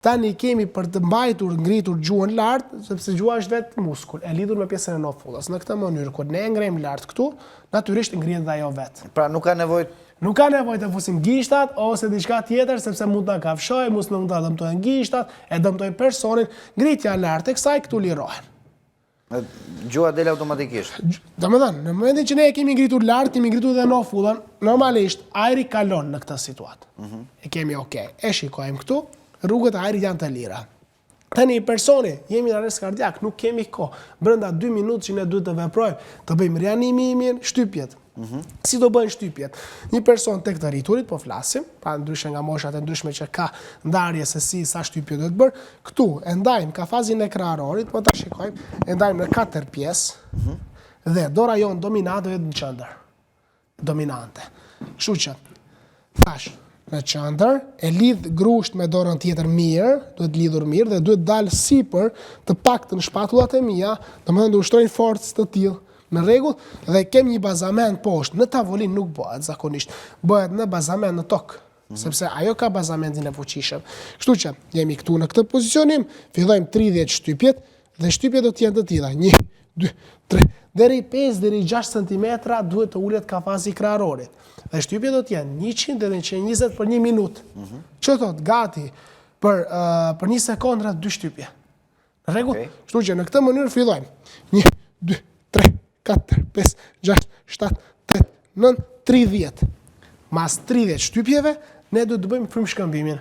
Tani kemi për të mbajtur ngritur gjuhën lart, sepse gjuha është vetë muskull, e lidhur me pjesën e nofullës. Në këtë mënyrë, kur ne e ngrejmë lart këtu, natyrisht ngrihet dhe ajo vetë. Pra nuk ka nevojë. Nuk ka nevojë të fusim gishtat ose diçka tjetër, sepse mund ta kafshojë, mund ta dëmtojnë gishtat, e dëmtojnë personin. Ngritja lart e kësaj këtu lirohen. Gjuha del automatikisht. Domethënë, në momentin që ne e kemi ngritur lart, kemi ngritur dhe nofullën, normalisht ajri kalon në këtë situatë. E kemi okay. E shikojmë këtu. Rrugët e ajrit janë të lira. Tani personi, jemi në arrest kardiak, nuk kemi kohë. Brenda 2 minutë që ne duhet të veprojmë, të bëjmë rianimin, shtypjet. Si do bëjnë shtypjet? Një person tek të rriturit, po flasim, pa ndryshe nga moshat e ndryshme që ka ndarje se sa shtypje do të bërë. Këtu e ndajmë ka fazin e kraharorit, po ta shikojmë, e ndajmë në 4 pjesë, dhe dora jonë dominante vetë në qendër. Dominante. Kështu që, thash, në qendër, e lidh grusht me dorën tjetër mirë, duhet lidhur mirë dhe duhet dalë sipër të paktën shpatullat e mia, domethënë do ushtrojnë forcë të tillë. Në rregull, dhe kem një bazament poshtë. Në tavolinë nuk bëhet zakonisht. Bëhet në bazament në tokë, sepse ajo ka bazamentin e fuqishëm. Kështu që jemi këtu në këtë pozicionim, fillojmë 30 shtypjet dhe shtypjet do të jenë të tilla. 1, 2, 3, deri 5 deri 6 cm duhet të ulet kafazi kraharorit. Dhe shtypjet do të jenë 100 deri 120 për 1 minutë. Që thot, gati për 1 sekondë 2 shtypje. Në rregull? Kështu që në këtë mënyrë fillojmë. 1, 2, 3, 4, 5, 6, 7, 8, 9, 30. Mas 30 shtypjeve, ne duhet të bëjmë frymshkëmbimin.